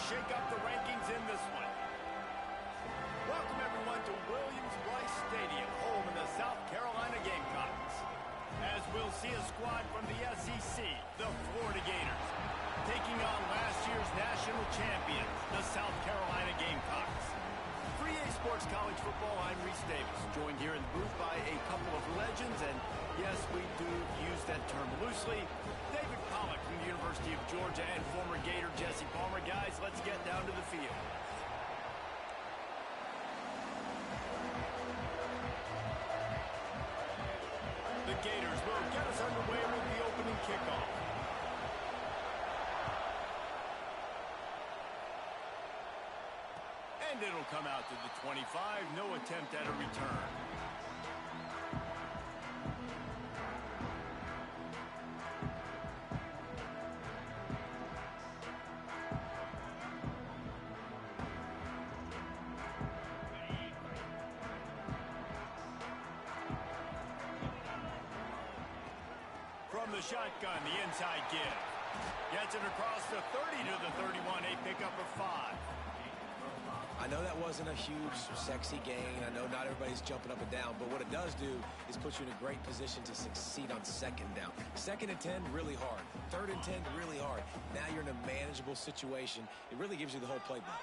shake up the rankings in this one. Welcome, everyone, to Williams-Brice Stadium, home of the South Carolina Gamecocks. As we'll see a squad from the SEC, the Florida Gators, taking on last year's national champions, the South Carolina Gamecocks. For EA Sports College Football, I'm Reese Davis, joined here in the booth by a couple of legends, and yes, we do use that term loosely. David Pollack from the University of Georgia and former Gator Jesse Palmer. Guys, let's get down to the field. The Gators will get us underway with the opening kickoff. And it'll come out to the 25. No attempt at a return. From the shotgun, the inside give. Gets it across the 30 to the 31, a pickup of 5. I know that wasn't a huge, sexy gain. I know not everybody's jumping up and down, but what it does do is put you in a great position to succeed on second down. 2nd and 10, really hard. 3rd and 10, really hard. Now you're in a manageable situation. It really gives you the whole playbook.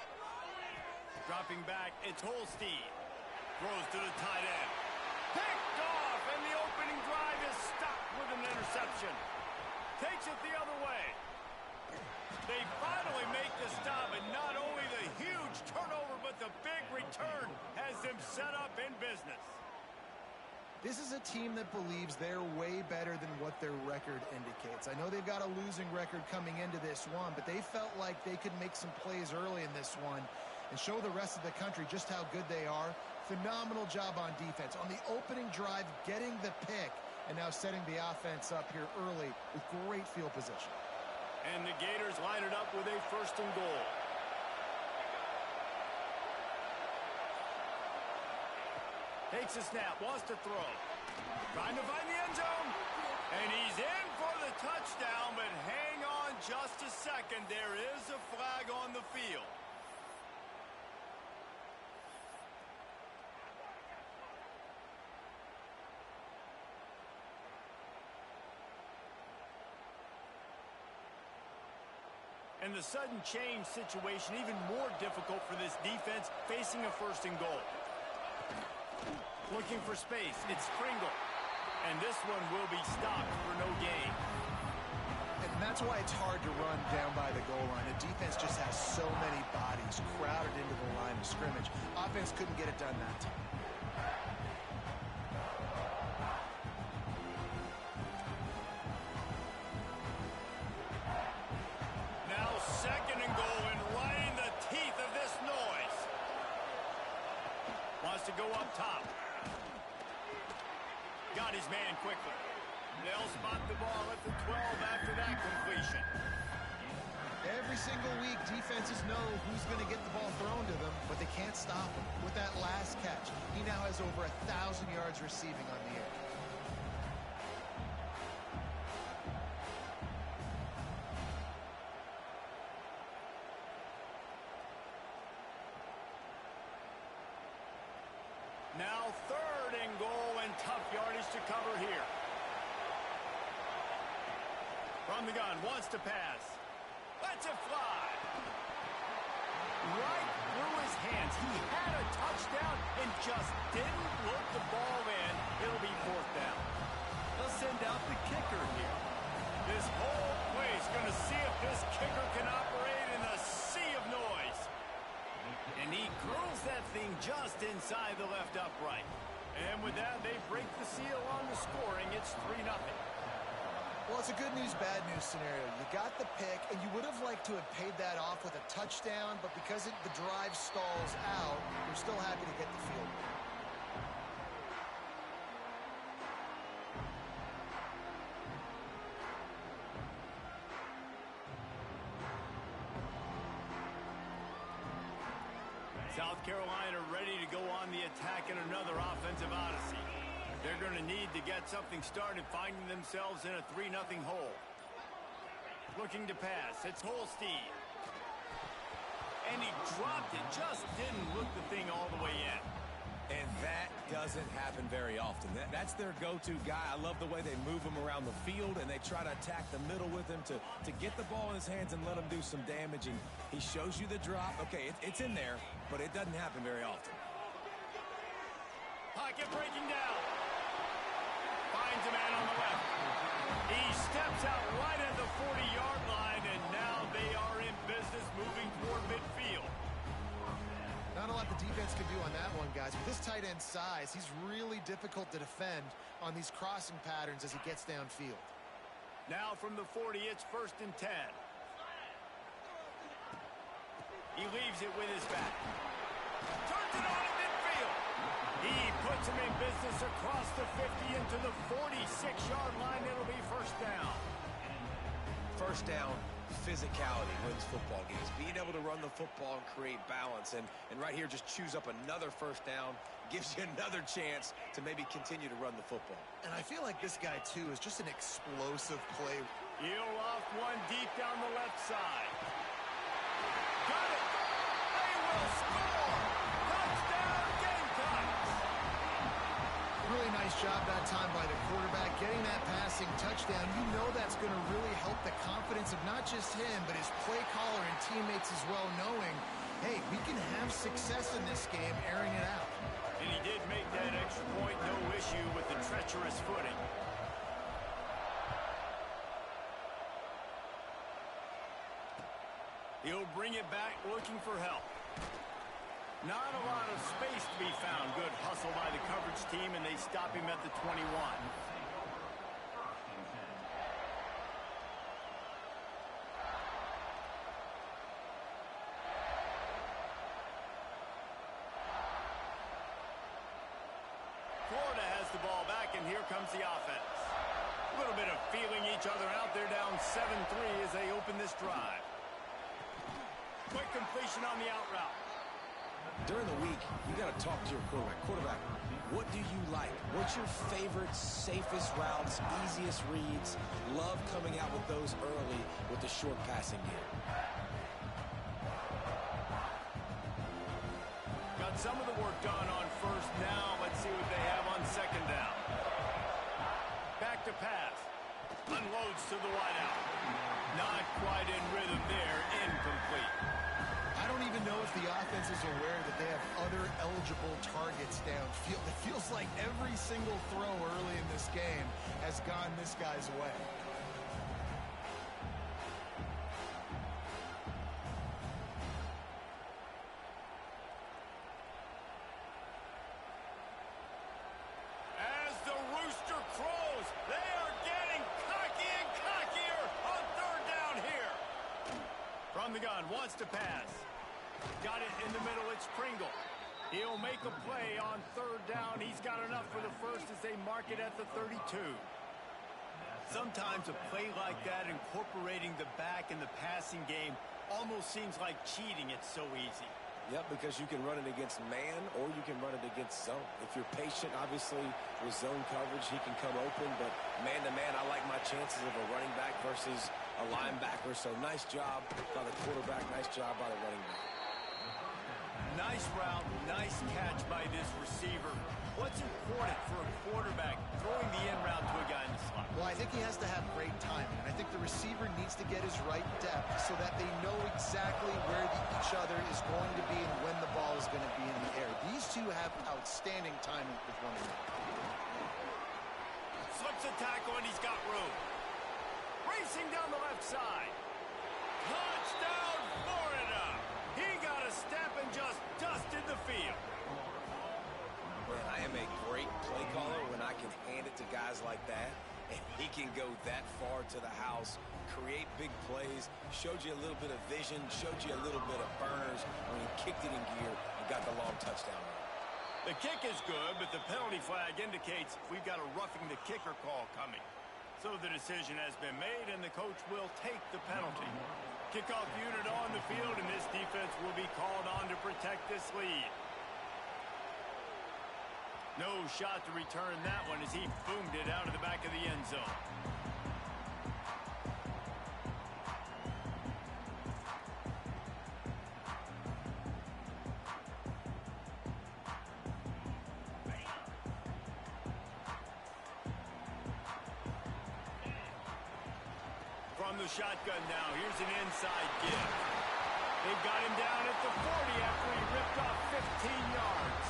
Dropping back, it's Holstein. Throws to the tight end. Picked off, and the opening drive is stopped with an interception. Takes it the other way. They finally make the stop, and not only the huge turnover, but the big return has them set up in business. This is a team that believes they're way better than what their record indicates. I know they've got a losing record coming into this one, but they felt like they could make some plays early in this one and show the rest of the country just how good they are. Phenomenal job on defense. On the opening drive, getting the pick, and now setting the offense up here early with great field position. And the Gators line it up with a 1st and goal. Takes a snap, wants to throw. Trying to find the end zone. And he's in for the touchdown, but hang on just a second. There is a flag on the field. And the sudden change situation even more difficult for this defense facing a 1st and goal. Looking for space, it's Pringle. And this one will be stopped for no gain. And that's why it's hard to run down by the goal line. The defense just has so many bodies crowded into the line of scrimmage. Offense couldn't get it done that time. Now 2nd and goal, and right in the teeth of this noise. Wants to go up top. Got his man quickly. They'll spot the ball at the 12 after that completion. Every single week, defenses know who's going to get the ball thrown to them, but they can't stop him. With that last catch, he now has over 1,000 yards receiving on the air. Now 3rd and goal, and tough yardage to cover here. From the gun, wants to pass. Lets it fly. Right through his hands. He had a touchdown and just didn't look the ball in. It'll be 4th down. They'll send out the kicker here. This whole place going to see if this kicker can operate in a sea of noise. And he curls that thing just inside the left upright. And with that, they break the seal on the scoring. It's 3-0. Well, it's a good news, bad news scenario. You got the pick, and you would have liked to have paid that off with a touchdown, but because the drive stalls out, you're still happy to get the field goal. South Carolina ready to go on the attack in another offensive odyssey. They're going to need to get something started, finding themselves in a 3-0 hole. Looking to pass. It's Holstein. and he dropped it. Just didn't look the thing all the way in. And that doesn't happen very often. That's their go-to guy. I love the way they move him around the field, and they try to attack the middle with him to get the ball in his hands and let him do some damage. And he shows you the drop. Okay, it's in there, but it doesn't happen very often. Pocket breaking down. Finds a man on the left. He steps out right at the 40-yard line, and now they are in business moving toward midfield. Not a lot the defense can do on that one, guys. With this tight end size, he's really difficult to defend on these crossing patterns as he gets downfield. Now from the 40, it's 1st and 10. He leaves it with his back. Turns it on in midfield. He puts him in business across the 50 into the 46-yard line. It'll be 1st down. 1st down, physicality wins football games. Being able to run the football and create balance. And right here, just choose up another 1st down. Gives you another chance to maybe continue to run the football. And I feel like this guy, too, is just an explosive play. He'll off one deep down the left side. Got it. They will score. Touchdown, Gamecocks. Really nice job that time by the quarterback, getting that passing touchdown. You know that's going to really help the confidence of not just him, but his play caller and teammates as well, knowing, hey, we can have success in this game airing it out. And he did make that extra point, no issue with the treacherous footing. He'll bring it back looking for help. Not a lot of space to be found. Good hustle by the coverage team, and they stop him at the 21. Florida has the ball back, and here comes the offense. A little bit of feeling each other out. They're down 7-3 as they open this drive. Quick completion on the out route. During the week, you got to talk to your quarterback. Quarterback, what do you like? What's your favorite, safest routes, easiest reads? Love coming out with those early with the short passing game. Got some of the work done on 1st. Now let's see what they have on 2nd down. Back to pass. Unloads to the wideout. Not quite in rhythm there. Incomplete. I don't even know if the offense is aware that they have other eligible targets downfield. It feels like every single throw early in this game has gone this guy's way. As the rooster crows, they are getting cocky and cockier on 3rd down here. From the gun, wants to pass. Got it in the middle, it's Pringle. He'll make a play on 3rd down. He's got enough for the 1st as they mark it at the 32. Sometimes a play like that, incorporating the back in the passing game, almost seems like cheating. It's so easy. Yep, because you can run it against man or you can run it against zone. If you're patient, obviously, with zone coverage, he can come open. But man-to-man, I like my chances of a running back versus a linebacker. So nice job by the quarterback, nice job by the running back. Nice route, nice catch by this receiver. What's important for a quarterback throwing the in route to a guy in the slot? Well, I think he has to have great timing, and I think the receiver needs to get his right depth so that they know exactly where each other is going to be and when the ball is going to be in the air. These two have outstanding timing with one another. Slips a tackle, and he's got room. Racing down the left side. Touchdown, Florida! He got a step and just dusted the field. Man, I am a great play caller when I can hand it to guys like that, and he can go that far to the house, create big plays, showed you a little bit of vision, showed you a little bit of burners when he kicked it in gear and got the long touchdown run. The kick is good, but the penalty flag indicates we've got a roughing the kicker call coming. So the decision has been made, and the coach will take the penalty. Kickoff unit on the field, and this defense will be called on to protect this lead. No shot to return that one as he boomed it out of the back of the end zone. from the shotgun now. Here's an inside give. They've got him down at the 40 after he ripped off 15 yards.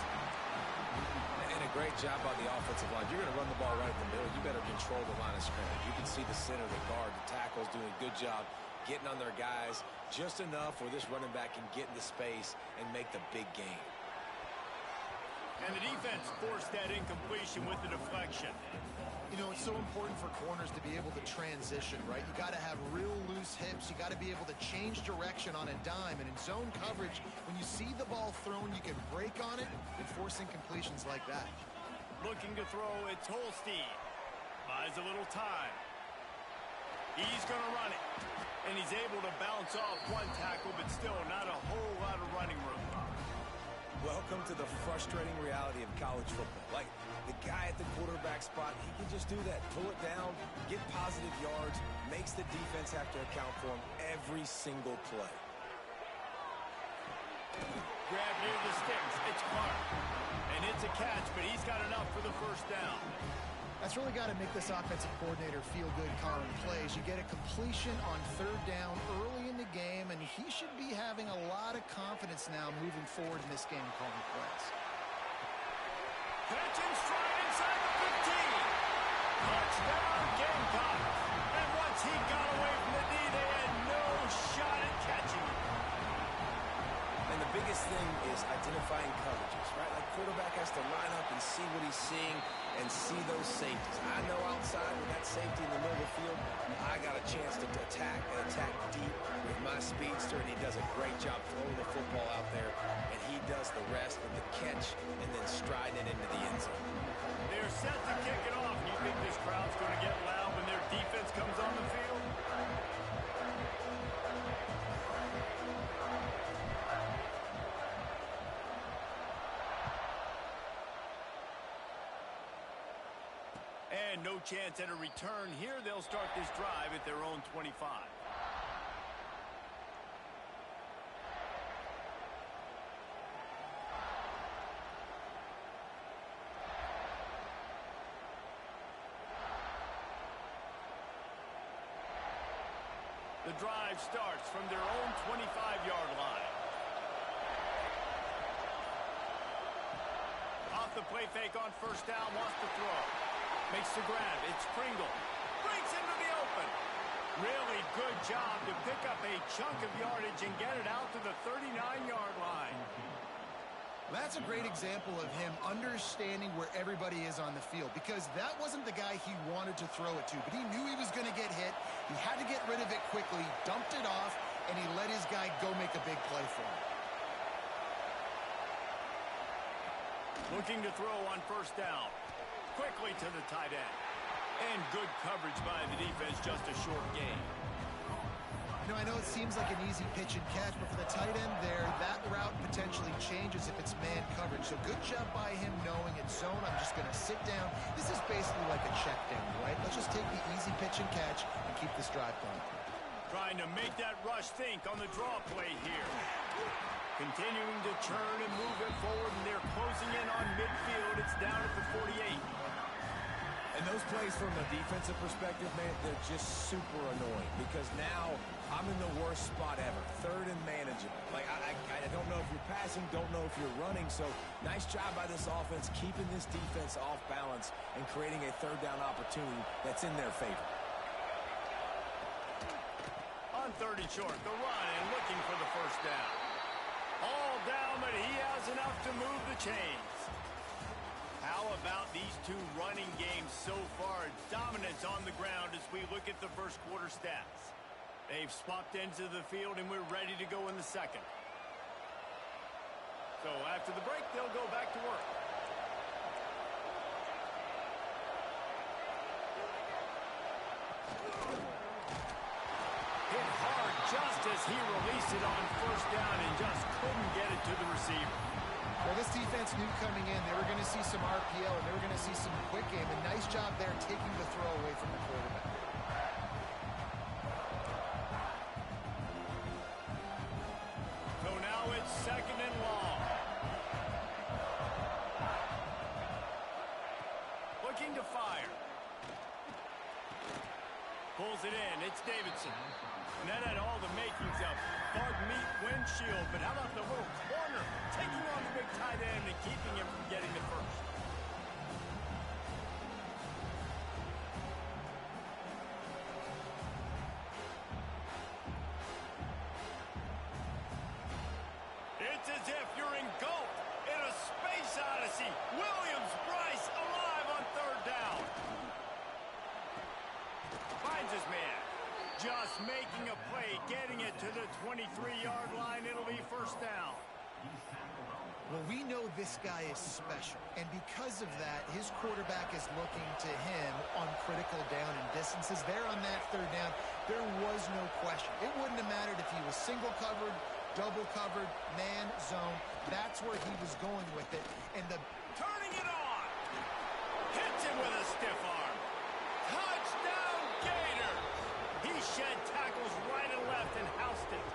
And a great job by the offensive line. You're going to run the ball right at the middle. You better control the line of scrimmage. You can see the center, the guard, the tackle's doing a good job getting on their guys just enough where this running back can get into space and make the big gain. And the defense forced that incompletion with the deflection. You know, it's so important for corners to be able to transition, right? You got to have real loose hips. You got to be able to change direction on a dime. And in zone coverage, when you see the ball thrown, you can break on it and force incompletions like that. Looking to throw, it's Holstein. Buys a little time. He's going to run it. And he's able to bounce off one tackle, but still not a whole lot of running room. Welcome to the frustrating reality of college football. Like, the guy at the quarterback spot, he can just do that. Pull it down, get positive yards, makes the defense have to account for him every single play. Grab near the sticks. It's Clark. And it's a catch, but he's got enough for the first down. That's really got to make this offensive coordinator feel good calling plays. You get a completion on third down early in the game, and he should be having a lot of confidence now moving forward in this game calling plays. Catch and stride inside the 15. Touchdown Gamecocks. And once he got away from the knee, they had no shot at catching him. And the biggest thing is identifying coverages, right? Like, quarterback has to line up and see what he's seeing and see those safeties. I know outside with that safety in the middle of the field, I got a chance to attack deep with my speedster, and he does a great job throwing the football out there, and he does the rest with the catch and then striding it into the end zone. They're set to kick it off. You think this crowd's going to get loud when their defense comes on the field? And no chance at a return here. They'll start this drive at their own 25. The drive starts from their own 25-yard line. Off the play fake on first down, wants to throw. Makes the grab. It's Pringle. Breaks into the open. Really good job to pick up a chunk of yardage and get it out to the 39-yard line. That's a great example of him understanding where everybody is on the field, because that wasn't the guy he wanted to throw it to, but he knew he was going to get hit. He had to get rid of it quickly, dumped it off, and he let his guy go make a big play for him. Looking to throw on first down. Quickly to the tight end. And good coverage by the defense, just a short gain. You know, I know it seems like an easy pitch and catch, but for the tight end there, that route potentially changes if it's man coverage. So good job by him knowing it's zone. I'm just going to sit down. This is basically like a check down, right? Let's just take the easy pitch and catch and keep this drive going. Trying to make that rush think on the draw play here. Continuing to churn and move it forward, and they're closing in on midfield. It's down at the 48. And those plays from a defensive perspective, man, they're just super annoying, because now I'm in the worst spot ever. Third and manageable. Like, I don't know if you're passing, don't know if you're running. So nice job by this offense keeping this defense off balance and creating a third down opportunity that's in their favor. On 30 short, the run and looking for the first down. All down, but he has enough to move the chains. How about these two running games so far? Dominance on the ground as we look at the first quarter stats. They've swapped ends of the field, and we're ready to go in the second. So after the break, they'll go back to work. Hit hard just as he released it on first down and just couldn't get it to the receiver. Well, this defense knew coming in they were going to see some RPO and they were going to see some quick game. And nice job there taking the throw away from the quarterback. So now it's second and long. Looking to fire. Pulls it in. It's Davidson. And that had all the makings of bug meat windshield. But how about the little corner? Taking on the big tight end and keeping him from getting the first. It's as if you're engulfed in a space odyssey. Williams-Brice alive on third down. Finds his man. Just making a play, getting it to the 23-yard line. It'll be first down. Well, we know this guy is special, and because of that, his quarterback is looking to him on critical down and distances. There on that third down, there was no question. It wouldn't have mattered if he was single covered, double covered, man, zone. That's where he was going with it. And the turning it on. Hits him with a stiff arm. Touchdown, Gators. He shed tackles right and left and housed it.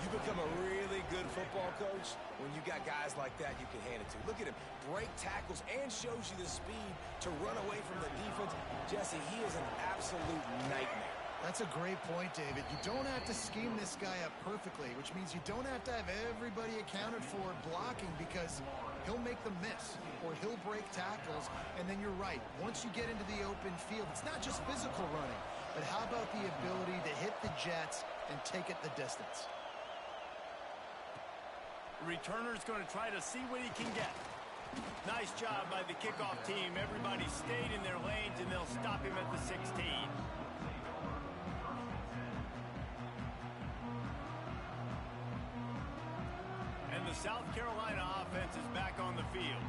You become a really good football coach when you got guys like that you can hand it to. Look at him, break tackles and shows you the speed to run away from the defense. Jesse, he is an absolute nightmare. That's a great point, David. You don't have to scheme this guy up perfectly, which means you don't have to have everybody accounted for blocking, because he'll make them miss or he'll break tackles. And then you're right. Once you get into the open field, it's not just physical running, but how about the ability to hit the jets and take it the distance? The returner's going to try to see what he can get. Nice job by the kickoff team. Everybody stayed in their lanes, and they'll stop him at the 16. And the South Carolina offense is back on the field.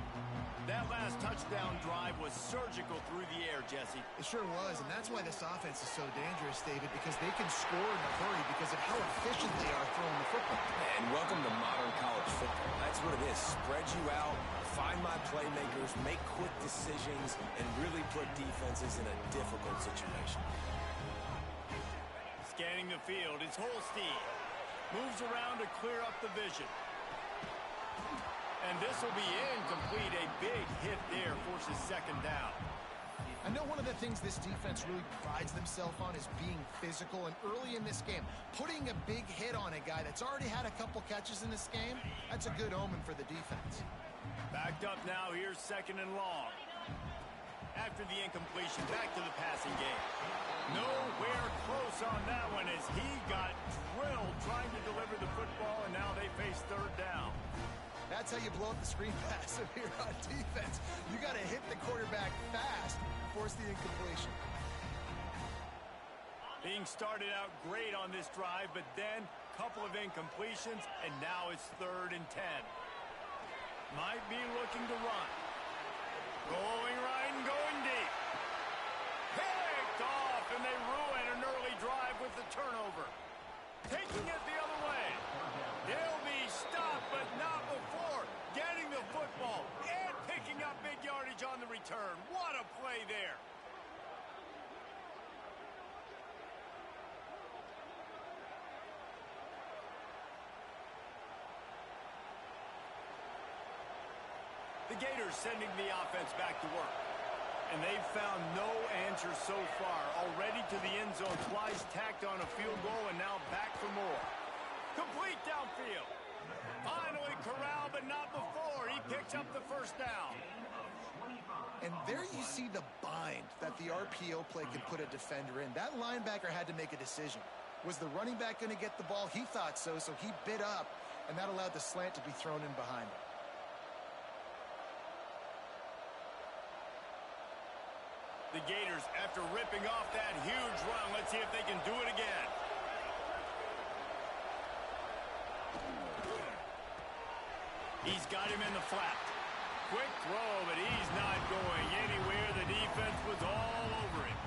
That last touchdown drive was surgical through the air, Jesse. It sure was, and that's why this offense is so dangerous, David, because they can score in a hurry because of how efficient they are throwing the football. And welcome to modern college football. That's what it is. Spread you out, find my playmakers, make quick decisions, and really put defenses in a difficult situation. Scanning the field, it's Holstein. Moves around to clear up the vision. And this will be incomplete. A big hit there forces second down. I know one of the things this defense really prides themselves on is being physical, and early in this game, putting a big hit on a guy that's already had a couple catches in this game, that's a good omen for the defense. Backed up now, here's second and long. After the incompletion, back to the passing game. Nowhere close on that one as he got drilled trying to deliver the football, and now they face third down. That's how you blow up the screen pass if you're on defense. You got to hit the quarterback fast and force the incompletion. Being started out great on this drive, but then a couple of incompletions, and now it's 3rd and 10. Might be looking to run. Going right and going deep. Picked off, and they ruin an early drive with the turnover. Taking it the other way. They'll be stopped, but not before getting the football and picking up big yardage on the return. What a play there. The Gators sending the offense back to work. And they've found no answer so far. Already to the end zone twice, tacked on a field goal, and now back for more. Complete downfield. Finally corralled, but not before. He picks up the first down. And there you see the bind that the RPO play can put a defender in. That linebacker had to make a decision. Was the running back going to get the ball? He thought so, so he bit up, and that allowed the slant to be thrown in behind him. The Gators, after ripping off that huge run, let's see if they can do it again. He's got him in the flat. Quick throw, but he's not going anywhere. The defense was all over him.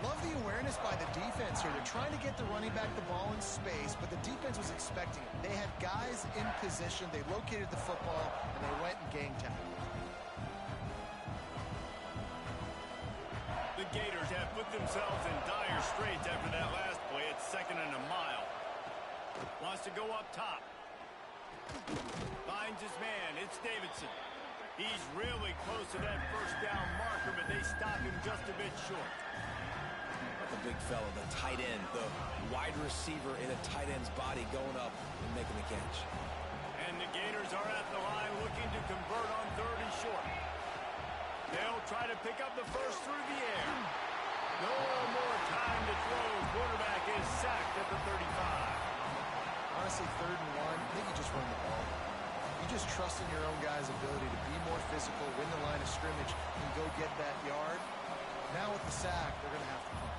Love the awareness by the defense here. They're trying to get the running back the ball in space, but the defense was expecting it. They had guys in position. They located the football, and they went and gang tackled. The Gators have put themselves in dire straits after that last play. It's 2nd and a mile. Wants to go up top. Finds his man. It's Davidson. He's really close to that first down marker, but they stop him just a bit short. The big fella, the tight end, the wide receiver in a tight end's body going up and making the catch. And the Gators are at the line looking to convert on 3rd and short. They'll try to pick up the first through the air. No more time to throw. Quarterback is sacked at the 35. Honestly, 3rd and 1, I think you just run the ball. You just trust in your own guy's ability to be more physical, win the line of scrimmage, and go get that yard. Now with the sack, they're going to have to punt.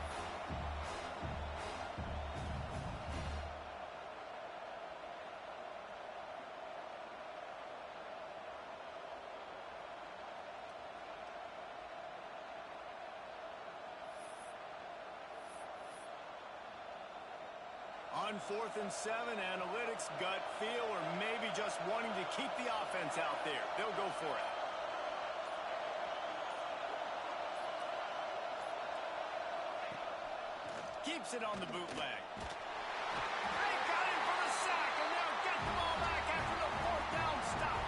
On 4th and 7, analytics, gut feel, or maybe just wanting to keep the offense out there. They'll go for it. Keeps it on the bootleg. They got him for the sack, and they'll get the ball back after the 4th down stop.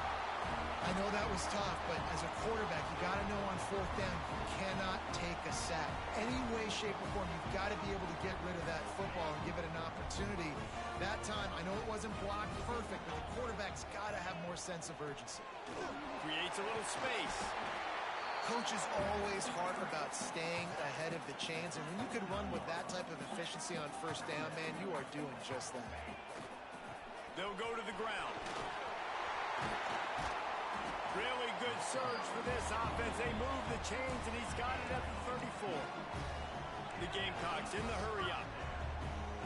I know that was tough, but as a quarterback, you got to know on 4th down, you cannot take a sack. Any way, shape, or form, you've got to be able to get rid of that football and give it an opportunity. That time, I know it wasn't blocked perfect, but the quarterback's got to have more sense of urgency. Creates a little space. Coach is always hard about staying ahead of the chains, and when you can run with that type of efficiency on 1st down, man, you are doing just that. They'll go to the ground. Really good surge for this offense. They move the chains, and he's got it at the 34. The Gamecocks in the hurry up.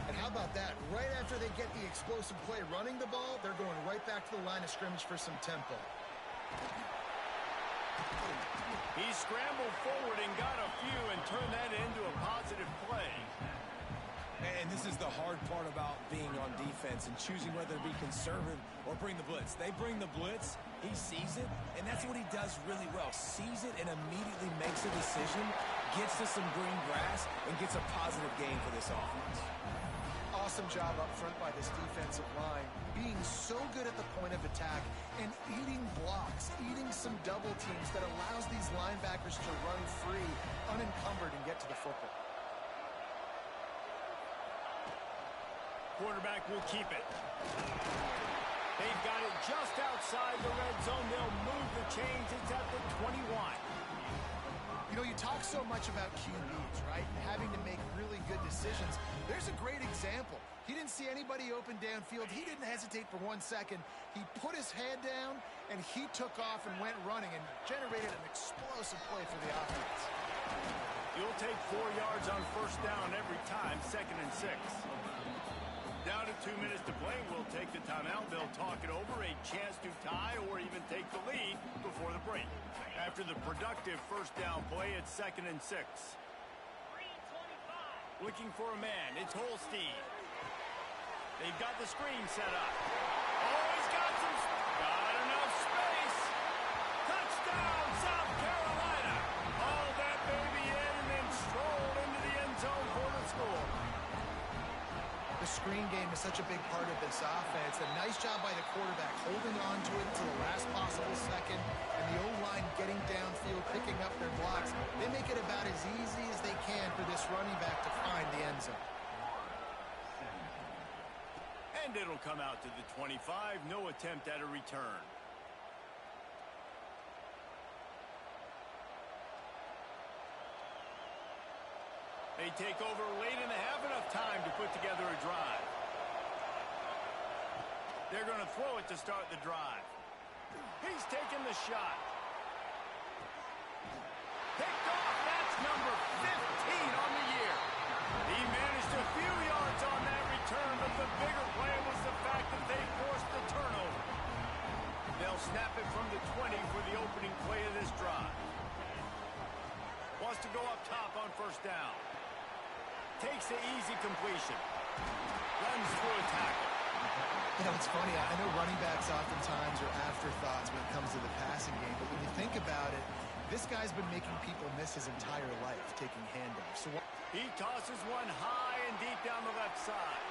And how about that? Right after they get the explosive play running the ball, they're going right back to the line of scrimmage for some tempo. He scrambled forward and got a few and turned that into a positive play. And this is the hard part about being on defense and choosing whether to be conservative or bring the blitz. They bring the blitz, he sees it, and that's what he does really well. Sees it and immediately makes a decision, gets to some green grass, and gets a positive gain for this offense. Awesome job up front by this defensive line, being so good at the point of attack and eating blocks, eating some double teams that allows these linebackers to run free, unencumbered, and get to the football. Quarterback will keep it. They've got it just outside the red zone. They'll move the chains. It's at the 21. You know, you talk so much about QBs, right? Having to make really good decisions. There's a great example. He didn't see anybody open downfield. He didn't hesitate for 1 second. He put his head down, and he took off and went running and generated an explosive play for the offense. You'll take 4 yards on 1st down every time, 2nd and 6. Down to 2 minutes to play. We'll take the timeout. They'll talk it over. A chance to tie or even take the lead before the break. After the productive 1st down play, it's 2nd and 6. Looking for a man. It's Holstein. They've got the screen set up. Oh, he's got enough space. Touchdown, South Carolina. All that baby in and then strolled into the end zone for the score. The screen game is such a big part of this offense. A nice job by the quarterback holding on to it until the last possible second, and the O-line getting downfield, picking up their blocks. They make it about as easy as they can for this running back to find the end zone. And it'll come out to the 25. No attempt at a return. They take over late and have enough time to put together a drive. They're going to throw it to start the drive. He's taking the shot. Picked off. That's number 15 on the year. He managed a few yards on that return, but the bigger play was the fact that they forced the turnover. They'll snap it from the 20 for the opening play of this drive. Wants to go up top on 1st down. Takes the easy completion. Runs through a tackle. You know, it's funny. I know running backs oftentimes are afterthoughts when it comes to the passing game, but when you think about it, this guy's been making people miss his entire life taking handoffs. So he tosses one high and deep down the left side.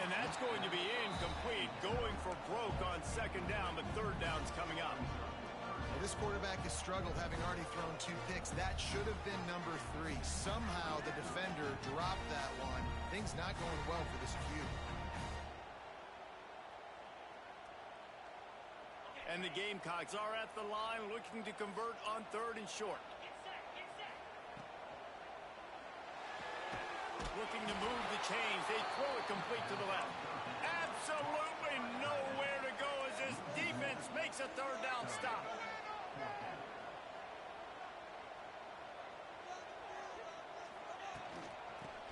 And that's going to be incomplete. Going for broke on 2nd down, but 3rd down's coming up. Well, this quarterback has struggled, having already thrown 2 picks. That should have been number 3. Somehow the defender dropped that one. Things not going well for this Q. And the Gamecocks are at the line looking to convert on 3rd and short. Looking to move the chains. They throw it complete to the left. Absolutely nowhere to go as this defense makes a 3rd down stop.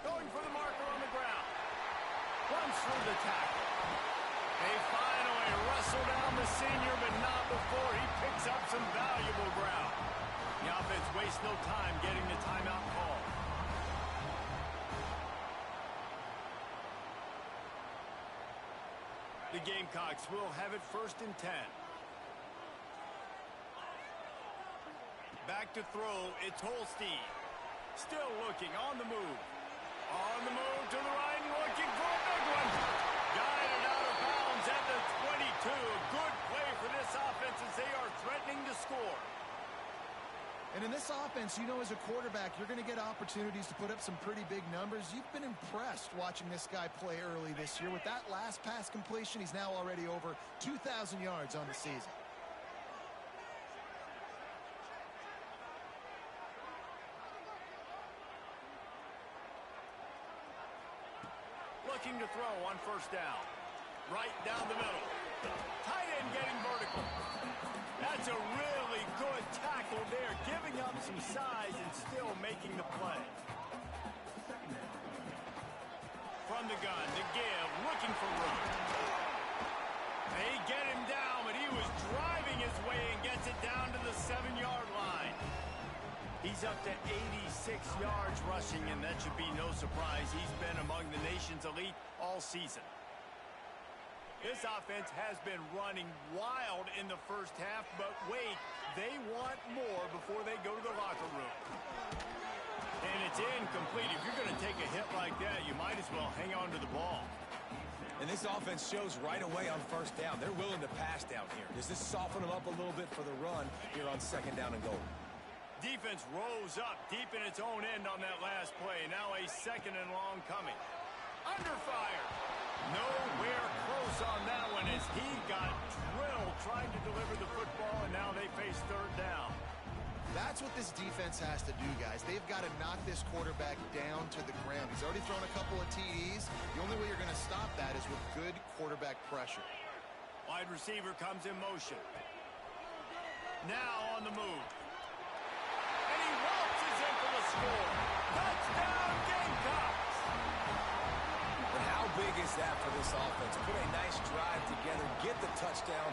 Going for the marker on the ground. Runs through the tackle. They finally wrestle down the senior, but not before he picks up some valuable ground. The offense wastes no time getting the timeout call. The Gamecocks will have it 1st and 10. Back to throw, it's Holstein. Still looking, on the move. On the move to the right, looking for a big one. Guided out of bounds at the 22. Good play for this offense as they are threatening to score. And in this offense, you know, as a quarterback, you're going to get opportunities to put up some pretty big numbers. You've been impressed watching this guy play early this year. With that last pass completion, he's now already over 2,000 yards on the season. Looking to throw on 1st down. Right down the middle. Tight end getting vertical. That's a really good tackle there, giving up some size and still making the play. From the gun, to give, looking for room. They get him down, but he was driving his way and gets it down to the 7-yard line. He's up to 86 yards rushing, and that should be no surprise. He's been among the nation's elite all season. This offense has been running wild in the 1st half, but wait, they want more before they go to the locker room. And it's incomplete. If you're going to take a hit like that, you might as well hang on to the ball. And this offense shows right away on 1st down. They're willing to pass down here. Does this soften them up a little bit for the run here on 2nd down and goal? Defense rose up deep in its own end on that last play. Now a 2nd and long coming. Under fire. Nowhere close on that one as he got drilled trying to deliver the football, and now they face 3rd down. That's what this defense has to do, guys. They've got to knock this quarterback down to the ground. He's already thrown a couple of TDs. The only way you're going to stop that is with good quarterback pressure. Wide receiver comes in motion. Now on the move. And he waltzes in for the score. Touchdown, Gamecocks! But how big is that for this offense? Put a nice drive together, get the touchdown,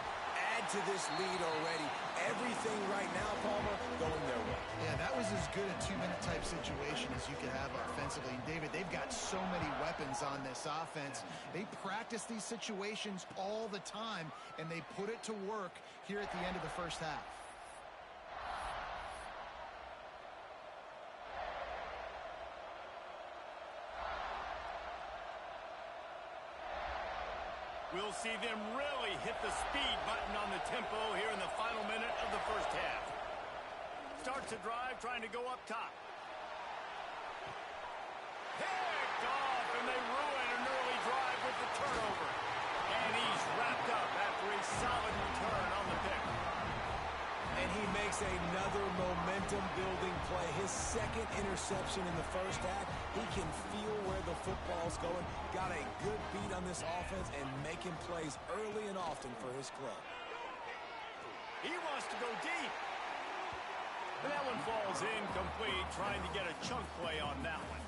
add to this lead already. Everything right now, Palmer, going their way. Yeah, that was as good a 2-minute type situation as you could have offensively. And David, they've got so many weapons on this offense. They practice these situations all the time, and they put it to work here at the end of the 1st half. We'll see them really hit the speed button on the tempo here in the final minute of the 1st half. Starts a drive trying to go up top. Picked off, and they ruin an early drive with the turnover. And he's wrapped up after a solid return on the pick. And he makes another momentum-building play. His 2nd interception in the 1st half. He can feel where the football's going. Got a good beat on this offense and making plays early and often for his club. He wants to go deep. And that one falls incomplete, trying to get a chunk play on that one.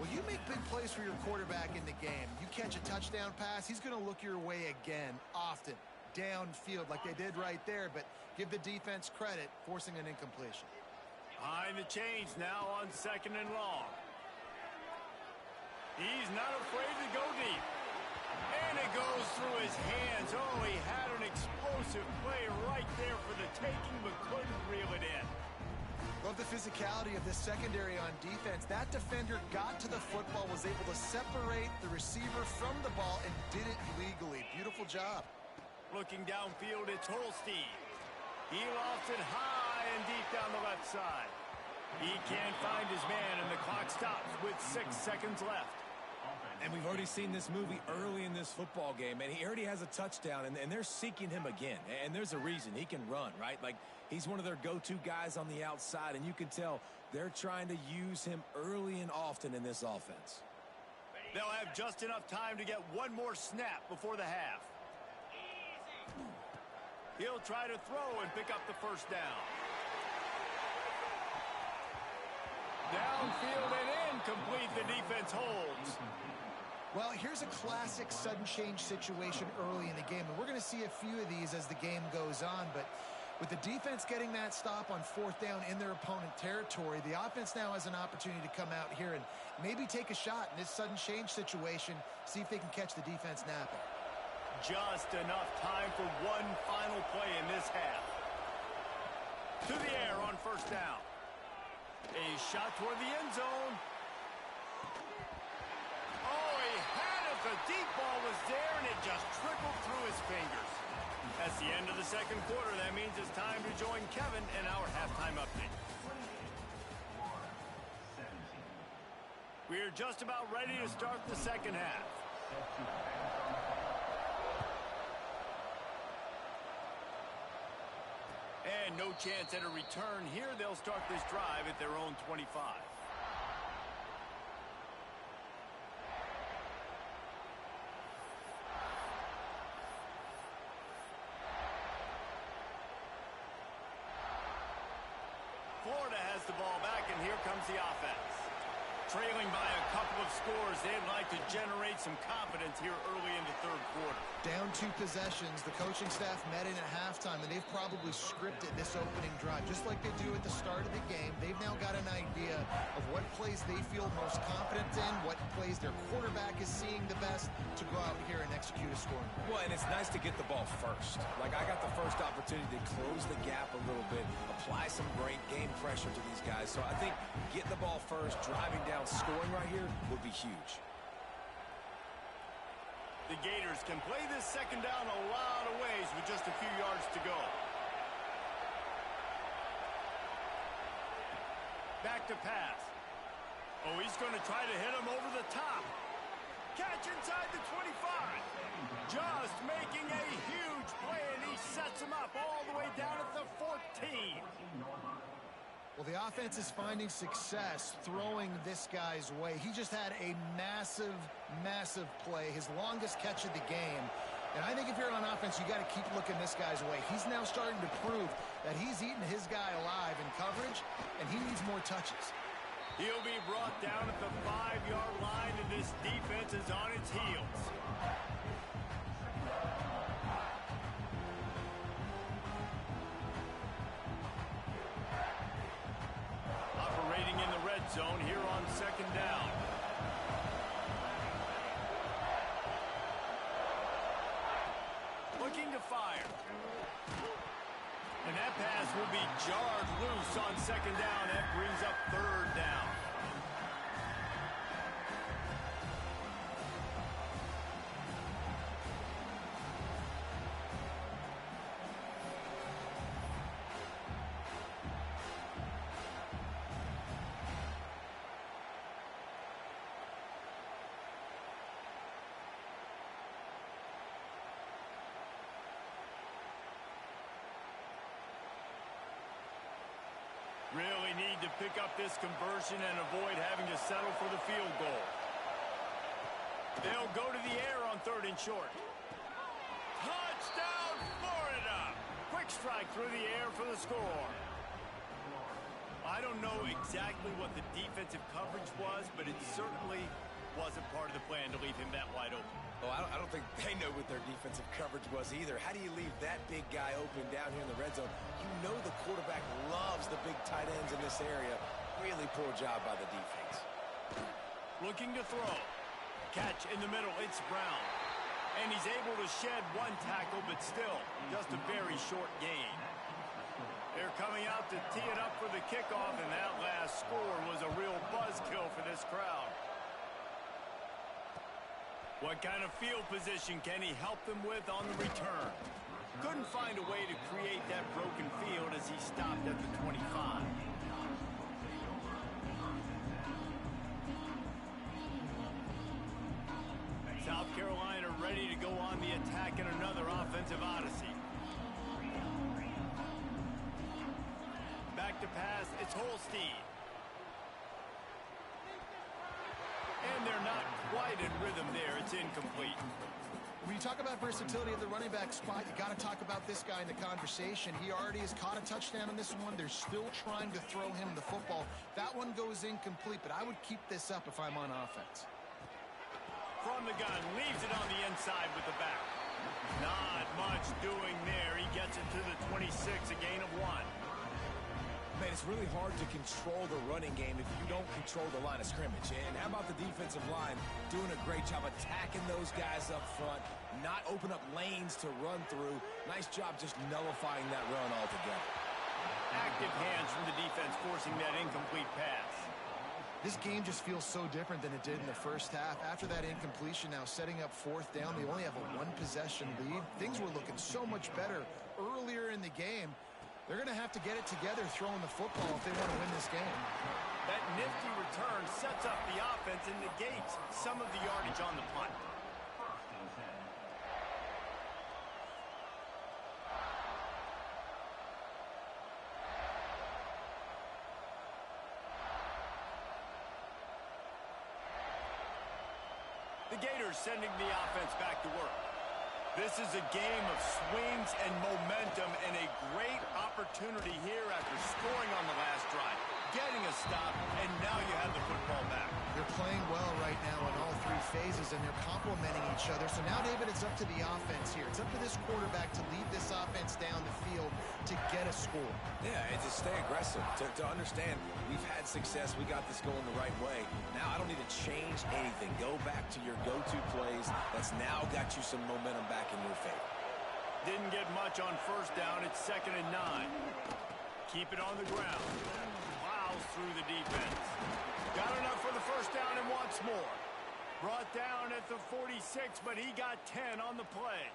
Well, you make big plays for your quarterback in the game. You catch a touchdown pass, he's going to look your way again, often, downfield like they did right there, but give the defense credit, forcing an incompletion. Behind the chains now on 2nd and long. He's not afraid to go deep. And it goes through his hands. Oh, he had an explosive play right there for the taking, but couldn't reel it in. Love the physicality of this secondary on defense. That defender got to the football, was able to separate the receiver from the ball, and did it legally. Beautiful job. Looking downfield, it's Holstein. He lofts it high and deep down the left side. He can't find his man, and the clock stops with 6 seconds left. And we've already seen this movie early in this football game, and he already has a touchdown, and they're seeking him again. And there's a reason. He can run, right? Like, he's one of their go-to guys on the outside, and you can tell they're trying to use him early and often in this offense. They'll have just enough time to get one more snap before the half. He'll try to throw and pick up the first down. Downfield and incomplete. The defense holds. Well, here's a classic sudden change situation early in the game, and we're going to see a few of these as the game goes on, but with the defense getting that stop on 4th down in their opponent territory, the offense now has an opportunity to come out here and maybe take a shot in this sudden change situation, see if they can catch the defense napping. Just enough time for one final play in this half. To the air on first down. A shot toward the end zone. Oh, he had it. The deep ball was there, and it just trickled through his fingers. That's the end of the second quarter. That means it's time to join Kevin in our halftime update. We're just about ready to start the second half. And no chance at a return here. They'll start this drive at their own 25. Florida has the ball back, and here comes the offense. Trailing by a couple of scores, they'd like to generate some confidence here early in the third quarter. Down 2 possessions, the coaching staff met in at halftime, and they've probably scripted this opening drive. Just like they do at the start of the game, they've now got an idea of what plays they feel most confident in, what plays their quarterback is seeing the best to go out here and execute a scoring. Well, and it's nice to get the ball first. Like, I got the first opportunity to close the gap a little bit, apply some great game pressure to these guys. So I think getting the ball first, driving down, scoring right here would be huge. The Gators can play this second down a lot of ways with just a few yards to go. Back to pass. Oh, he's going to try to hit him over the top. Catch inside the 25. Just making a huge play, and he sets him up all the way down at the 14. Well, the offense is finding success throwing this guy's way. He just had a massive, massive play, his longest catch of the game. And I think if you're on offense, you got to keep looking this guy's way. He's now starting to prove that he's eating his guy alive in coverage, and he needs more touches. He'll be brought down at the 5-yard line, and this defense is on its heels. In the red zone here on second down. Looking to fire. And that pass will be jarred loose on second down. That brings up third down. Really need to pick up this conversion and avoid having to settle for the field goal. They'll go to the air on 3rd and short. Touchdown, Florida! Quick strike through the air for the score. I don't know exactly what the defensive coverage was, but it certainly wasn't part of the plan to leave him that wide open. Oh, I don't think they know what their defensive coverage was either. How do you leave that big guy open down here in the red zone? You know the quarterback loves the big tight ends in this area. Really poor job by the defense. Looking to throw. Catch in the middle. It's Brown. And he's able to shed one tackle, but still just a very short gain. They're coming out to tee it up for the kickoff, and that last score was a real buzzkill for this crowd. What kind of field position can he help them with on the return? Couldn't find a way to create that broken field as he stopped at the 25. South Carolina ready to go on the attack in another offensive odyssey. Back to pass, it's Holstein. And they're not quite in rhythm there. It's incomplete. When you talk about versatility at the running back spot, you got to talk about this guy in the conversation. He already has caught a touchdown on this one. They're still trying to throw him the football. That one goes incomplete, but I would keep this up if I'm on offense. From the gun, leaves it on the inside with the back. Not much doing there. He gets it to the 26, a gain of 1. Man, it's really hard to control the running game if you don't control the line of scrimmage. And how about the defensive line doing a great job attacking those guys up front, not open up lanes to run through. Nice job just nullifying that run altogether. Active hands from the defense forcing that incomplete pass. This game just feels so different than it did in the first half. After that incompletion, now setting up 4th down, they only have a 1-possession lead. Things were looking so much better earlier in the game. They're going to have to get it together throwing the football if they want to win this game. That nifty return sets up the offense and negates some of the yardage on the punt. The Gators sending the offense back to work. This is a game of swings and momentum and a great opportunity here after scoring on the last drive, getting a stop, and now you have the football back. They're playing well right now in all 3 phases, and they're complementing each other. So now, David, it's up to the offense here. It's up to this quarterback to lead this offense down the field to get a score. Yeah, and to stay aggressive, to understand we've had success, we got this going the right way. Now I don't need to change anything. Go back to your go-to plays. That's now got you some momentum back in your favor. Didn't get much on 1st down. It's 2nd and 9. Keep it on the ground. Plows through the defense. Got enough for the 1st down and wants more. Brought down at the 46, but he got 10 on the play.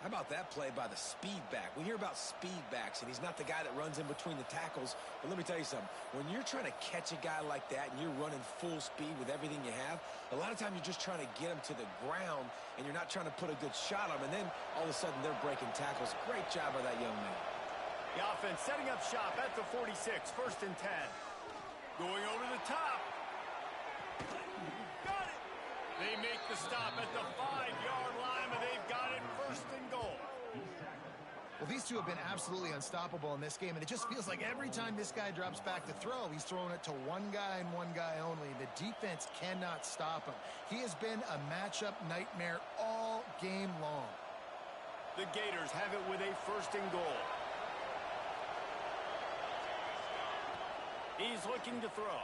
How about that play by the speed back? We hear about speed backs, and he's not the guy that runs in between the tackles. But let me tell you something. When you're trying to catch a guy like that and you're running full speed with everything you have, a lot of times you're just trying to get him to the ground, and you're not trying to put a good shot on him. And then all of a sudden they're breaking tackles. Great job by that young man. The offense setting up shop at the 46, 1st and 10. Going over the top. Got it. They make the stop at the 5-yard line, but they've got it 1st and goal. Well, these two have been absolutely unstoppable in this game, and it just feels like every time this guy drops back to throw, he's throwing it to one guy and one guy only. The defense cannot stop him. He has been a matchup nightmare all game long. The Gators have it with a 1st and goal. He's looking to throw.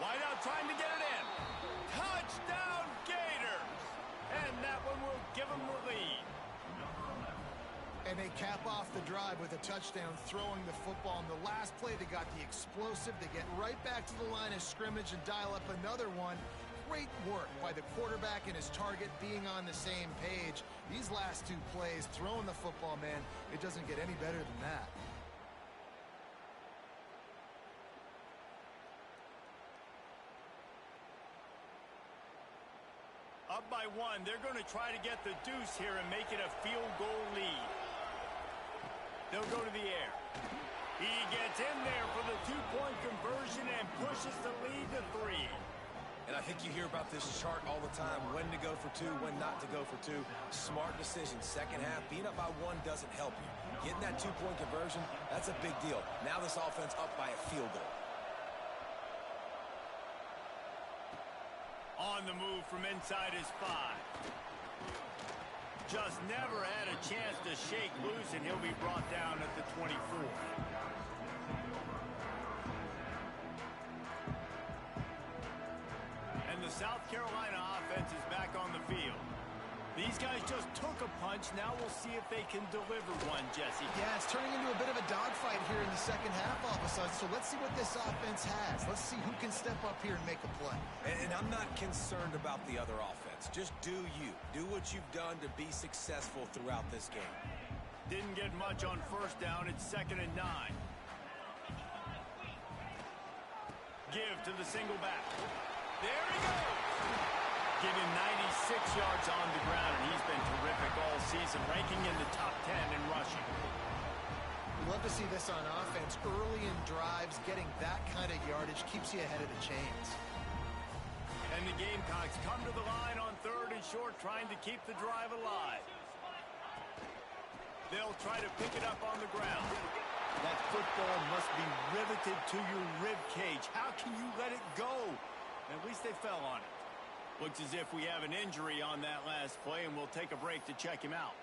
Wide out trying to get it in. Touchdown Gators! And that one will give them the lead. And they cap off the drive with a touchdown throwing the football. In the last play, they got the explosive. They get right back to the line of scrimmage and dial up another one. Great work by the quarterback and his target being on the same page. These last 2 plays, throwing the football, man, it doesn't get any better than that. Up by 1, they're going to try to get the deuce here and make it a field goal lead. They'll go to the air. He gets in there for the 2-point conversion and pushes the lead to 3. And I think you hear about this chart all the time, when to go for 2, when not to go for 2. Smart decision. Second half, being up by 1 doesn't help you. Getting that 2-point conversion, that's a big deal. Now this offense up by a field goal. On the move from inside his 5. Just never had a chance to shake loose, and he'll be brought down at the 24. And the South Carolina offense is back on the field. These guys just took a punch. Now we'll see if they can deliver one, Jesse. Yeah, it's turning into a bit of a dogfight here in the second half all of a sudden. So let's see what this offense has. Let's see who can step up here and make a play. And I'm not concerned about the other offense. offense. Just do you. Do what you've done to be successful throughout this game. Didn't get much on first down. It's 2nd and 9. Give to the single back. There he goes. Give him 96 yards on the ground, and he's been terrific all season, ranking in the top 10 in rushing. We love to see this on offense. Early in drives, getting that kind of yardage keeps you ahead of the chains. And the Gamecocks come to the line on 3rd and short, trying to keep the drive alive. They'll try to pick it up on the ground. That football must be riveted to your rib cage. How can you let it go? At least they fell on it. Looks as if we have an injury on that last play, and we'll take a break to check him out.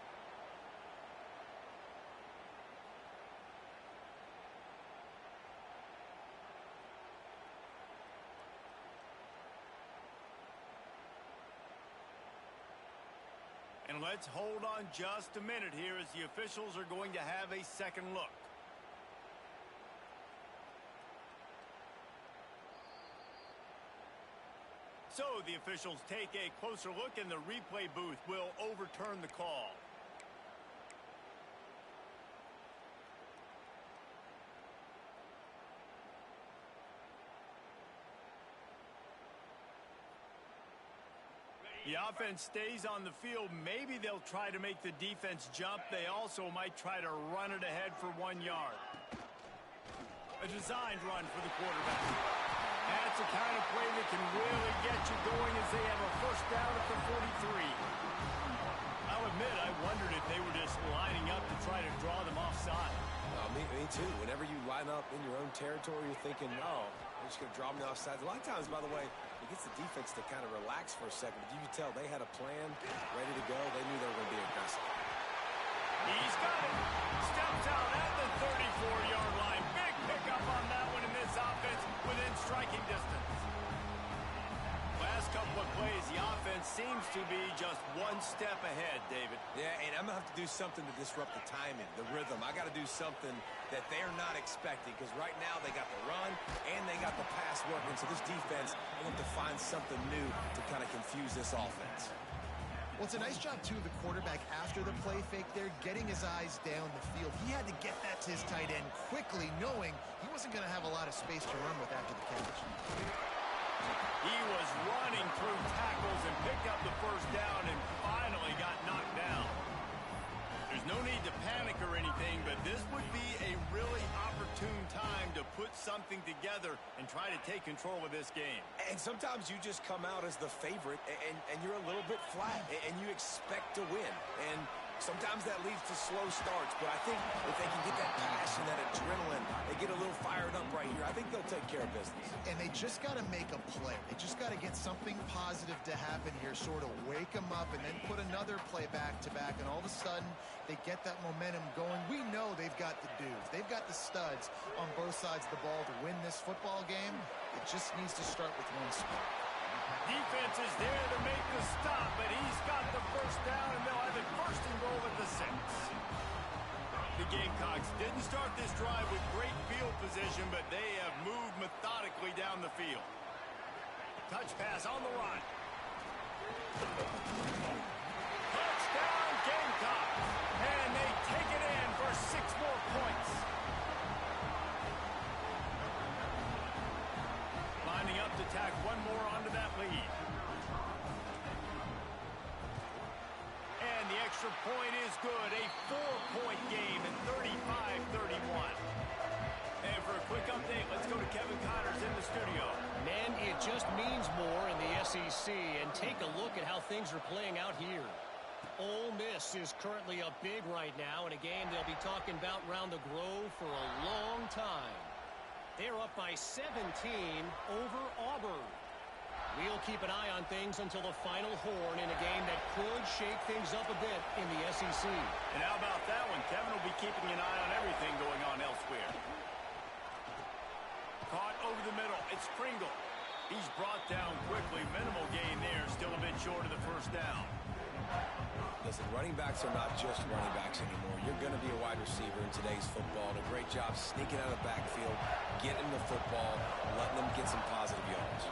And let's hold on just a minute here as the officials are going to have a second look. So the officials take a closer look, and the replay booth will overturn the call. The offense stays on the field. Maybe they'll try to make the defense jump. They also might try to run it ahead for 1 yard. A designed run for the quarterback. That's the kind of play that can really get you going as they have a first down at the 43. I'll admit, I wondered if they were just lining up to try to draw them offside. Me too. Whenever you line up in your own territory, you're thinking, no, they're just going to draw me offside. A lot of times, by the way, it gets the defense to kind of relax for a second. But you can tell they had a plan, ready to go. They knew they were going to be aggressive. He's got it. Steps out at the 34-yard line. Big pickup on that one in this offense within striking distance. Last couple of plays, the offense seems to be just one step ahead, David. Yeah, and I'm going to have to do something to disrupt the timing, the rhythm. I got to do something that they're not expecting, because right now they got the run and they got the pass working. So this defense, they have to find something new to kind of confuse this offense. Well, it's a nice job, too, of the quarterback after the play fake there, getting his eyes down the field. He had to get that to his tight end quickly, knowing he wasn't going to have a lot of space to run with after the catch. He was running through tackles and picked up the first down and finally got knocked down. There's no need to panic or anything, but this would be a really opportune time to put something together and try to take control of this game. And sometimes you just come out as the favorite, and you're a little bit flat, and you expect to win. And sometimes that leads to slow starts, but I think if they can get that passion, that adrenaline, they get a little fired up right here, I think they'll take care of business. And they just got to make a play. They just got to get something positive to happen here, sort of wake them up, and then put another play back-to-back, and all of a sudden they get that momentum going. We know they've got the dudes. They've got the studs on both sides of the ball to win this football game. It just needs to start with one spark. Defense is there to make the stop, but he's got the first down, and they'll have it first and goal at the 6. The Gamecocks didn't start this drive with great field position, but they have moved methodically down the field. Touch pass on the run. Touchdown Gamecocks, and they take it in for 6 more points. Lining up to tack one more onto that lead. And the extra point is good. A 4-point game at 35-31. And for a quick update, let's go to Kevin Connors in the studio. Man, it just means more in the SEC. And take a look at how things are playing out here. Ole Miss is currently up big right now in a game they'll be talking about round the Grove for a long time. They're up by 17 over Auburn. We'll keep an eye on things until the final horn in a game that could shake things up a bit in the SEC. And how about that one? Kevin will be keeping an eye on everything going on elsewhere. Caught over the middle. It's Pringle. He's brought down quickly. Minimal gain there. Still a bit short of the first down. Listen, running backs are not just running backs anymore. You're going to be a wide receiver in today's football. And a great job sneaking out of the backfield, getting the football, letting them get some positive yards.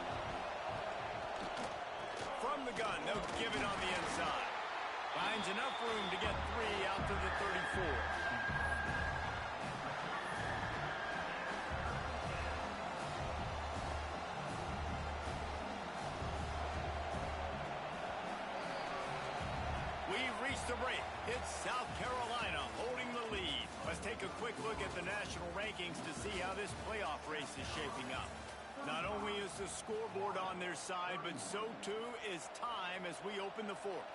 from the gun. They'll give it on the inside. Finds enough room to get 3 out to the 34. We've reached the break. It's South Carolina holding the lead. Let's take a quick look at the national rankings to see how this playoff race is shaping up. Not only is the scoreboard on their side, but so too is time as we open the fourth.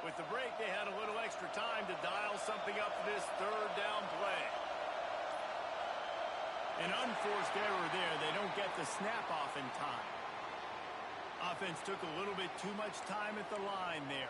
With the break, they had a little extra time to dial something up for this third down play. An unforced error there. They don't get the snap off in time. Offense took a little bit too much time at the line there.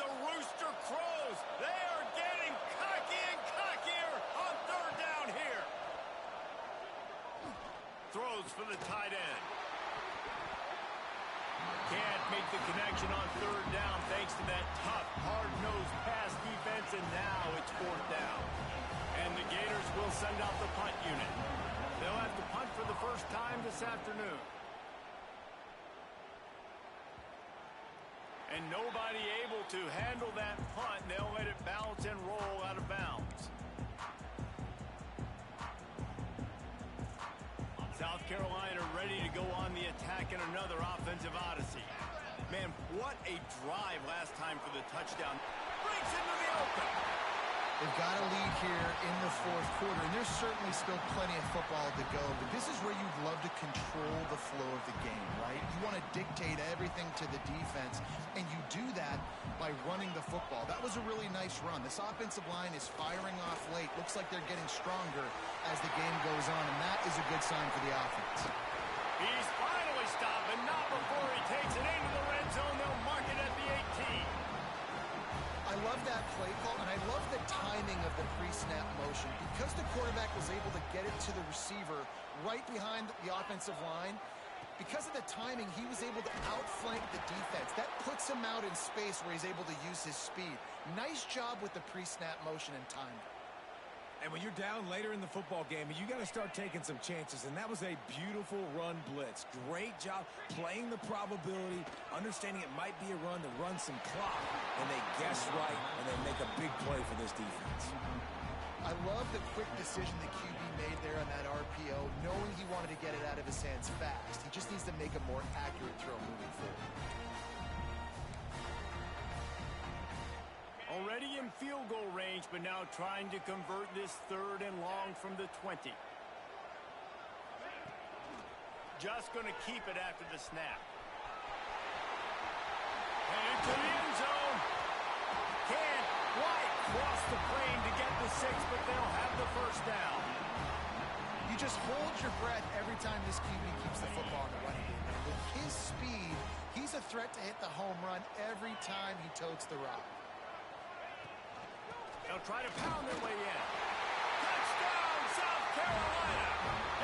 Rooster Crows, they are getting cocky and cockier on third down here. Throws for the tight end. Can't make the connection on third down thanks to that tough, hard-nosed pass defense, and now it's fourth down. And the Gators will send out the punt unit. They'll have to punt for the first time this afternoon. And nobody able to handle that punt. They'll let it bounce and roll out of bounds. South Carolina ready to go on the attack in another offensive odyssey. Man, what a drive last time for the touchdown. Breaks into the open. They've got a lead here in the fourth quarter, and there's certainly still plenty of football to go, but this is where you'd love to control the flow of the game, right? You want to dictate everything to the defense, and you do that by running the football. That was a really nice run. This offensive line is firing off late. Looks like they're getting stronger as the game goes on, and that is a good sign for the offense. He's finally stopped, but not before he takes it into the red zone. They'll mark it at the 18. I love that play call, and I love the timing of the pre-snap motion. Because the quarterback was able to get it to the receiver right behind the offensive line, because of the timing, he was able to outflank the defense. That puts him out in space where he's able to use his speed. Nice job with the pre-snap motion and timing. And when you're down later in the football game, you got to start taking some chances, and that was a beautiful run blitz. Great job playing the probability, understanding it might be a run to run some clock, and they guess right, and they make a big play for this defense. I love the quick decision the QB made there on that RPO, knowing he wanted to get it out of his hands fast. He just needs to make a more accurate throw moving forward. Already in field goal range, but now trying to convert this third and long from the 20. Just going to keep it after the snap. And into the end zone. Can't quite cross the plane to get the 6, but they'll have the first down. You just hold your breath every time this QB keeps the football in the running game. And with his speed, he's a threat to hit the home run every time he totes the rock. They'll try to pound their way in. Touchdown, South Carolina!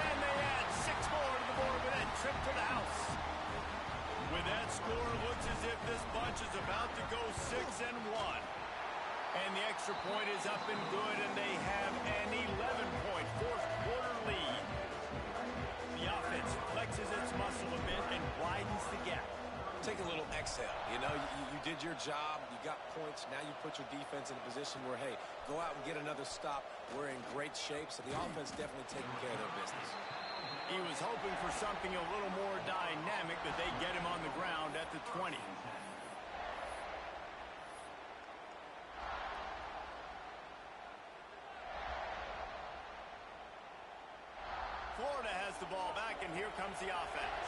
And they add 6 more to the board with that trip to the house. With that score, it looks as if this bunch is about to go 6-1. And the extra point is up and good, and they have an 11-point fourth quarter lead. The offense flexes its muscle a bit and widens the gap. Take a little exhale. You know, you did your job. You got points. Now you put your defense in a position where, hey, go out and get another stop. We're in great shape, so the offense definitely taking care of their business. He was hoping for something a little more dynamic, but they get him on the ground at the 20. Florida has the ball back, and here comes the offense.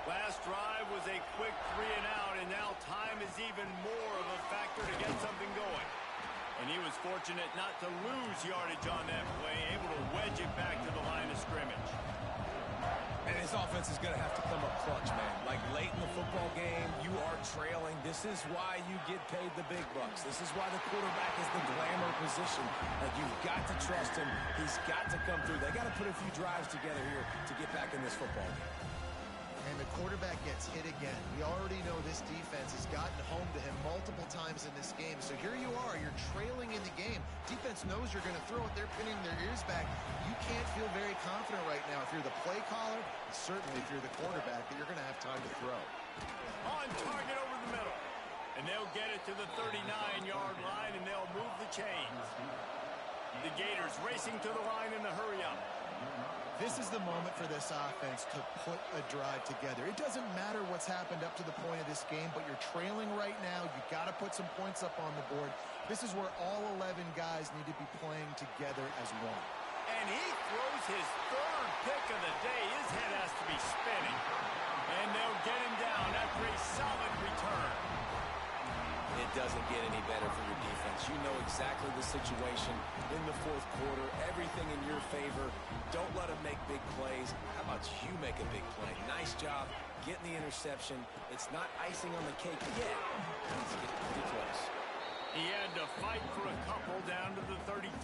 Last drive was a quick 3-and-out, and now time is even more of a factor to get something going. And he was fortunate not to lose yardage on that play, able to wedge it back to the line of scrimmage. And his offense defense is going to have to come up clutch, man. Like late in the football game, you are trailing. This is why you get paid the big bucks. This is why the quarterback is the glamour position. Like, you've got to trust him. He's got to come through. They got to put a few drives together here to get back in this football game. And the quarterback gets hit again. We already know this defense has gotten home to him multiple times in this game. So here you are, you're trailing in the game. Defense knows you're going to throw it. They're pinning their ears back. You can't feel very confident right now if you're the play caller, and certainly if you're the quarterback, that you're going to have time to throw. On target over the middle. And they'll get it to the 39-yard line, and they'll move the chains. The Gators racing to the line in the hurry-up. This is the moment for this offense to put a drive together. It doesn't matter what's happened up to the point of this game, but you're trailing right now. You've got to put some points up on the board. This is where all 11 guys need to be playing together as one. And he throws his third pick of the day. His head has to be spinning. And they'll get him down after a solid return. It doesn't get any better for your defense. You know exactly the situation in the fourth quarter. Everything in your favor. Don't let them make big plays. How about you make a big play? Nice job getting the interception. It's not icing on the cake yet. It's getting pretty close. He had to fight for a couple down to the 33.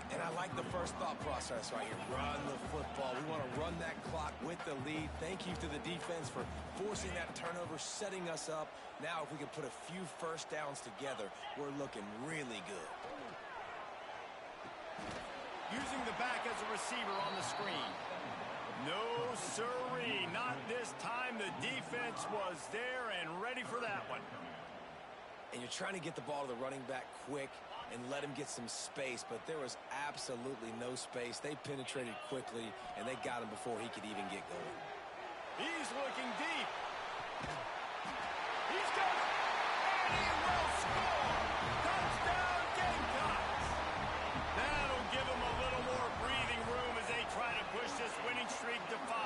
And I like the first thought process right here. Run the football. We want to run that clock with the lead. Thank you to the defense for forcing that turnover, setting us up. Now, if we can put a few first downs together, we're looking really good. Using the back as a receiver on the screen. No, sirree. Not this time. The defense was there and ready for that one. And you're trying to get the ball to the running back quick and let him get some space, but there was absolutely no space. They penetrated quickly, and they got him before he could even get going. He's looking deep. He's got it, and he will score. Touchdown, Gamecocks. That'll give him a little more breathing room as they try to push this winning streak to 5.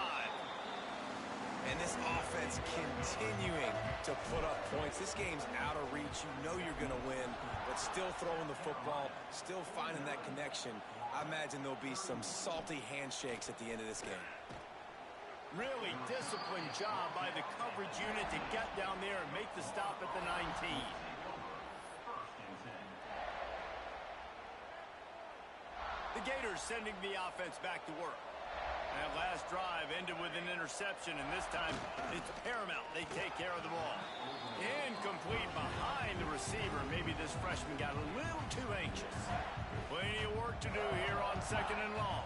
And this offense continuing to put up points. This game's out of reach. You know you're going to win, but still throwing the football, still finding that connection. I imagine there'll be some salty handshakes at the end of this game. Really disciplined job by the coverage unit to get down there and make the stop at the 19. The Gators sending the offense back to work. That last drive ended with an interception, and this time it's paramount they take care of the ball. Incomplete behind the receiver. Maybe this freshman got a little too anxious. Plenty of work to do here on 2nd and long.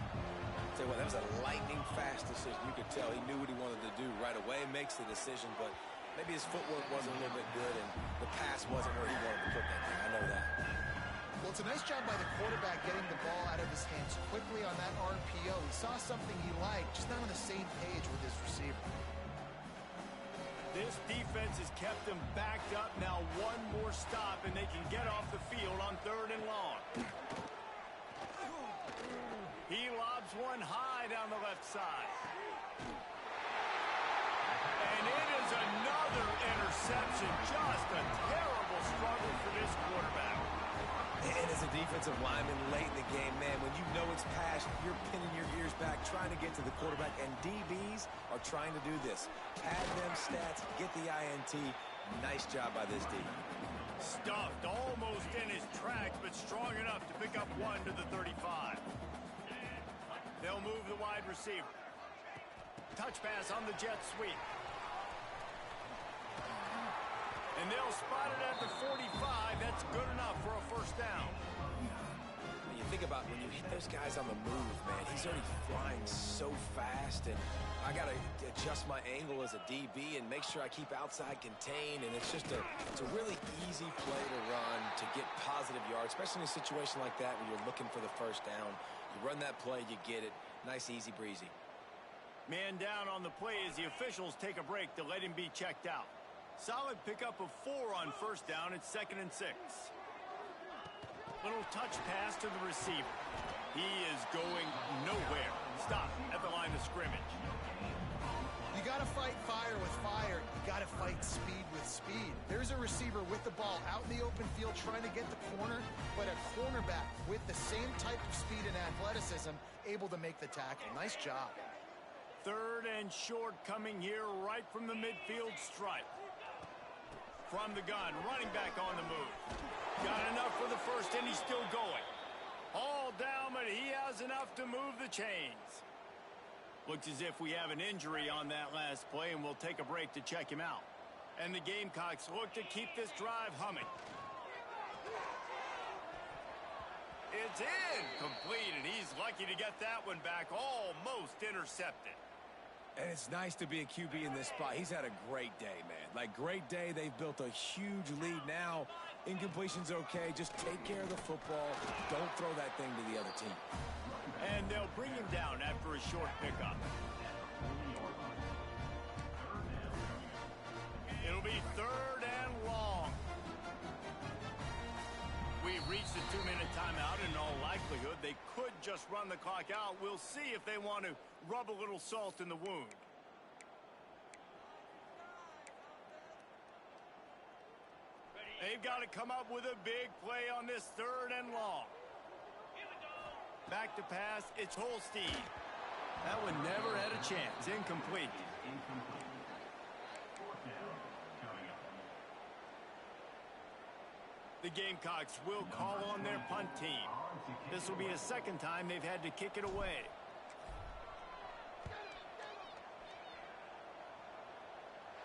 Tell you what, that was a lightning-fast decision. You could tell he knew what he wanted to do right away. Makes the decision, but maybe his footwork wasn't a little bit good, and the pass wasn't where he wanted to put that thing. I know that. Well, it's a nice job by the quarterback getting the ball out of his hands quickly on that RPO. He saw something he liked, just not on the same page with his receiver. This defense has kept them backed up. Now one more stop, and they can get off the field on 3rd and long. He lobs one high down the left side. And it is another interception. Just a terrible struggle for this quarterback. And as a defensive lineman late in the game, man, when you know it's past, you're pinning your ears back, trying to get to the quarterback, and DBs are trying to do this. Pad them stats, get the INT. Nice job by this D. Stuffed almost in his tracks, but strong enough to pick up 1 to the 35. They'll move the wide receiver. Touch pass on the jet sweep. And they'll spot it at the 45. That's good enough for a first down. You think about when you hit those guys on the move, man, he's already flying so fast, and I got to adjust my angle as a DB and make sure I keep outside contained, and it's a really easy play to run to get positive yards, especially in a situation like that when you're looking for the first down. You run that play, you get it. Nice, easy breezy. Man down on the play as the officials take a break to let him be checked out. Solid pickup of 4 on first down. It's 2nd and 6. Little touch pass to the receiver. He is going nowhere. Stop at the line of scrimmage. You got to fight fire with fire. You got to fight speed with speed. There's a receiver with the ball out in the open field trying to get the corner, but a cornerback with the same type of speed and athleticism able to make the tackle. Nice job. Third and short coming here right from the midfield stripe. From the gun, running back on the move. Got enough for the first, and he's still going. All down, but he has enough to move the chains. Looks as if we have an injury on that last play, and we'll take a break to check him out. And the Gamecocks look to keep this drive humming. It's in, complete, and he's lucky to get that one back, almost intercepted. And it's nice to be a QB in this spot. He's had a great day, man. Like, great day. They've built a huge lead now. Incompletion's okay. Just take care of the football. Don't throw that thing to the other team. And they'll bring him down after a short pickup. It'll be third and long. We've reached the 2-minute timeout. In all likelihood, they could just run the clock out. We'll see if they want to rub a little salt in the wound. They've got to come up with a big play on this third and long. Back to pass, it's Holstein. That one never had a chance. Incomplete. The Gamecocks will call on their punt team. This will be a second time they've had to kick it away.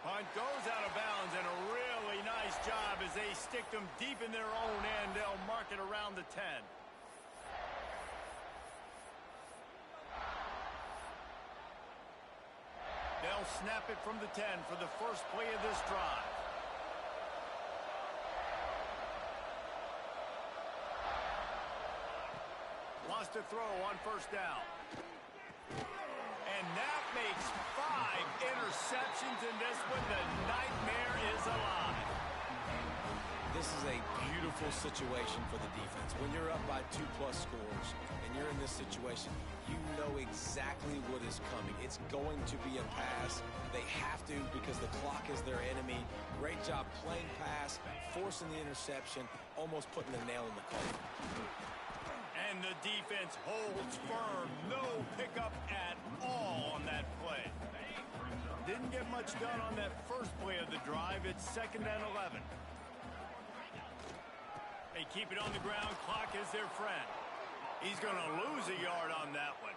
Punt goes out of bounds, and a really nice job as they stick them deep in their own end. They'll mark it around the 10. They'll snap it from the 10 for the first play of this drive. Lost a throw on first down. And that makes 5 interceptions in this one. The nightmare is alive. This is a beautiful situation for the defense. When you're up by 2+ scores and you're in this situation, you know exactly what is coming. It's going to be a pass. They have to because the clock is their enemy. Great job playing pass, forcing the interception, almost putting the nail in the coffin. And the defense holds firm. No pickup at all on that play. Didn't get much done on that first play of the drive. It's 2nd and 11. They keep it on the ground. Clock is their friend. He's going to lose a yard on that one.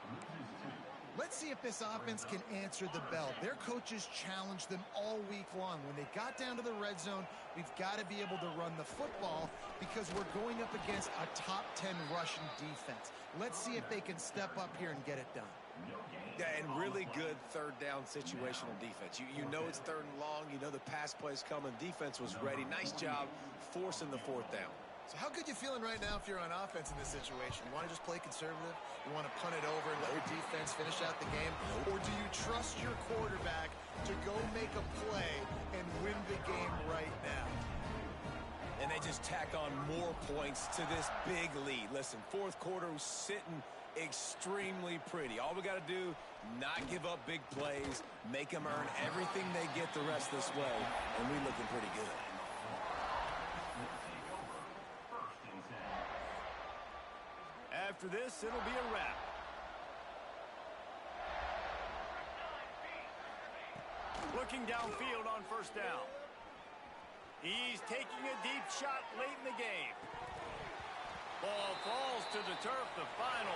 Let's see if this offense can answer the bell. Their coaches challenged them all week long. When they got down to the red zone, we've got to be able to run the football because we're going up against a top 10 rushing defense. Let's see if they can step up here and get it done. Yeah, and really good third down situational defense. You know it's 3rd and long. You know the pass play's coming. Defense was ready. Nice job forcing the 4th down. So how good you feeling right now if you're on offense in this situation? You want to just play conservative? You want to punt it over and let your defense finish out the game? Or do you trust your quarterback to go make a play and win the game right now? And they just tack on more points to this big lead. Listen, 4th quarter was sitting extremely pretty. All we got to do, not give up big plays, make them earn everything they get the rest this way, and we're looking pretty good. After this, it'll be a wrap. Looking downfield on first down. He's taking a deep shot late in the game. Ball falls to the turf. The final